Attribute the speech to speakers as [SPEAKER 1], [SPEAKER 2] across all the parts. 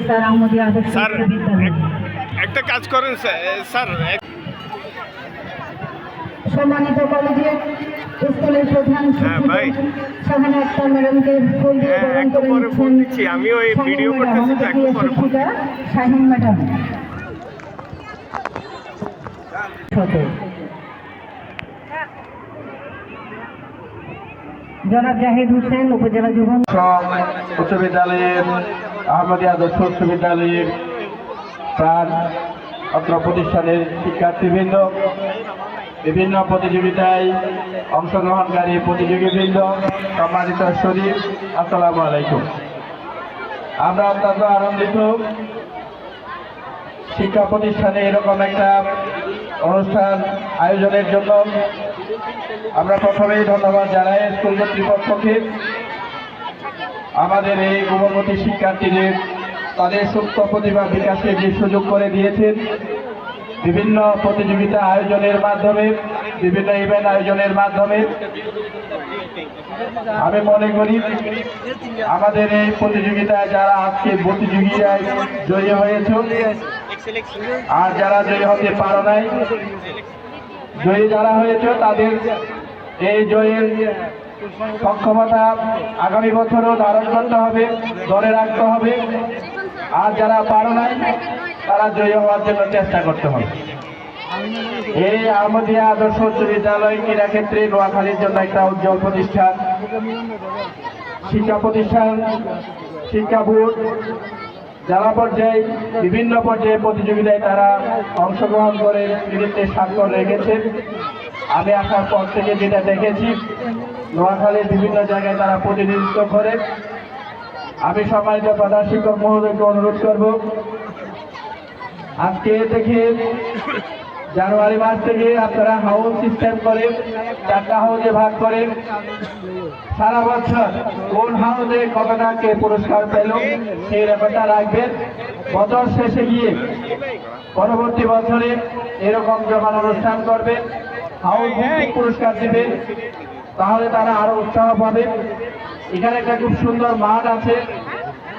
[SPEAKER 1] Sir Ahmadiyya আদর্শ
[SPEAKER 2] sir
[SPEAKER 1] বিদ্যালয়।
[SPEAKER 2] একটা কাজ করেন স্যার।
[SPEAKER 1] সম্মানিত কলেজের স্কুলের প্রধান
[SPEAKER 2] ভাই।
[SPEAKER 1] শিক্ষিকা শাহানা আক্তার ম্যাডামকে ফুল দিয়ে বরণ
[SPEAKER 2] একটু
[SPEAKER 1] করে
[SPEAKER 2] পরে ফোন
[SPEAKER 1] নিচ্ছেন
[SPEAKER 2] দিচ্ছি, আমি ওই
[SPEAKER 1] শাহিন
[SPEAKER 2] ভিডিও
[SPEAKER 1] ম্যাডাম,
[SPEAKER 2] করতেছি তো,
[SPEAKER 1] আমাদের
[SPEAKER 2] একটু
[SPEAKER 1] প্রিয়
[SPEAKER 2] পরে ফোন
[SPEAKER 1] শিক্ষিকা শাহিন ম্যাডাম। জনাব জাহিদ হোসেন, উপজেলা যুব
[SPEAKER 3] উচ্চ বিদ্যালয়ের আহমদিয়া আদর্শ উচ্চ বিদ্যালয়ের প্রাণ অত্র প্রতিষ্ঠানের শিক্ষার্থীবৃন্দ, বিভিন্ন প্রতিযোগিতায় অংশগ্রহণকারী প্রতিযোগীবৃন্দ, সম্মানিত শরীফ, আসসালামু আলাইকুম। আমরা অত্যন্ত আনন্দিত শিক্ষা প্রতিষ্ঠানে এরকম একটা অনুষ্ঠান আয়োজনের জন্য। আমরা প্রথমেই ধন্যবাদ জানাই স্কুল কর্তৃপক্ষকে, আমাদের এই গুণবতী শিক্ষার্থীদের তাদের সুপ্ত প্রতিভা বিকাশে যে সুযোগ করে দিয়েছেন, বিভিন্ন প্রতিযোগিতা আয়োজনের মাধ্যমে, বিভিন্ন ইভেন্ট আয়োজনের মাধ্যমে। আমি মনে করি আমাদের এই প্রতিযোগিতায় যারা আজকে প্রতিযোগিতায় জয়ী হয়েছে আর যারা জয়ী হতে পারো নাই, জয়ী যারা হয়েছে তাদের এই জয়ের সক্ষমতা আগামী বছরও ধারণ করতে হবে, ধরে রাখতে হবে। আর যারা পারো নাই তারা জয়ী হওয়ার জন্য চেষ্টা করতে হবে। এই আহমদিয়া আদর্শ উচ্চ বিদ্যালয় ক্রীড়াক্ষেত্রে নোয়াখালীর জন্য একটা উজ্জ্বল প্রতিষ্ঠান, শিক্ষা প্রতিষ্ঠান, শিক্ষা বোর্ড জেলা পর্যায়ে বিভিন্ন পর্যায়ে প্রতিযোগিতায় তারা অংশগ্রহণ করে কৃতিত্বের স্বাক্ষর রেখেছে। আমি আসার পর থেকে যেটা দেখেছি, নোয়াখালীর বিভিন্ন জায়গায় তারা প্রতিনিধিত্ব করে। আমি সম্মানিত প্রধান শিক্ষক মহোদয়কে অনুরোধ করব, আজকে থেকে জানুয়ারি মাস থেকে আপনারা হাউস সিস্টেম করে 4টা হাউসে ভাগ করে সারা বছর কোন হাউসে কত টাকা পুরস্কার পেল সেই রেকর্ডটা রাখবেন। বছর শেষে গিয়ে পরবর্তী বছরে এরকম যখন অনুষ্ঠান করবেন, হাউস পুরস্কার দিবেন, তাহলে তারা আরো উৎসাহ পাবে। এখানে একটা খুব সুন্দর মাঠ আছে,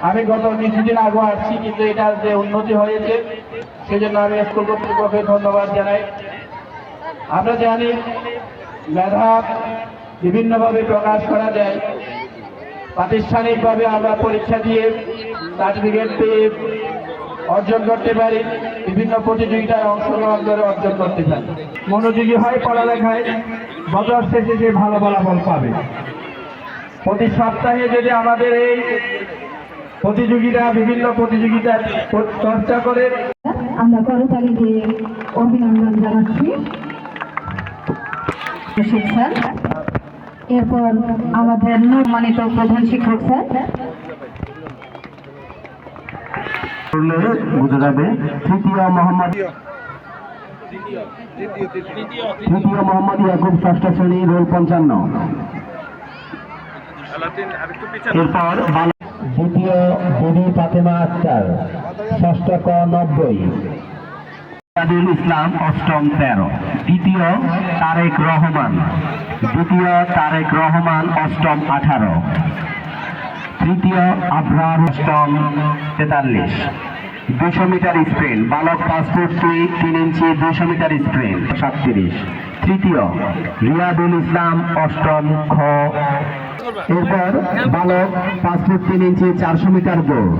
[SPEAKER 3] আমি গত কিছুদিন আগে আসছি, কিন্তু এটার যে উন্নতি হয়েছে সেজন্য আমি স্কুল কর্তৃপক্ষকে ধন্যবাদ জানাই। আমরা জানি মেধা বিভিন্নভাবে প্রকাশ করা যায়, প্রাতিষ্ঠানিকভাবে আমরা পরীক্ষা দিয়ে সার্টিফিকেট পেয়ে অর্জন করতে পারি, বিভিন্ন প্রতিযোগিতায় অংশগ্রহণ করে অর্জন করতে পারি। মনোযোগী হয় পড়ালেখায়, বছর শেষে সে ভালো ফলাফল পাবে। প্রতি সপ্তাহে যদি আমাদের এই প্রতিযোগিতা বিভিন্ন প্রতিযোগিতা চর্চা করে,
[SPEAKER 1] আমরা করতালি দিয়ে অভিনন্দন জানাচ্ছি স্যার। এরপর আমাদের সম্মানিত প্রধান শিক্ষক স্যার।
[SPEAKER 3] বুঝা যাবে তৃতীয় মোহাম্মদ ইয়াকুব ষষ্ঠ শ্রেণী, রোল 55। এরপর দ্বিতীয় দেবী ফাতেমা আক্তার, ষষ্ঠ ক 90। আদিল ইসলাম অষ্টম 13। দ্বিতীয় তারেক রহমান, অষ্টম 18। তৃতীয় আবরার, অষ্টম 43। 200 মিটার স্প্রিন্ট বালক পাসপোর্ট 3 ইঞ্চি 200 মিটার স্প্রিন্ট 37। তৃতীয় রিয়াদুল ইসলাম, অষ্টম খ। এরপর বালক পাসপোর্ট 3 ইঞ্চি 400 মিটার দৌড়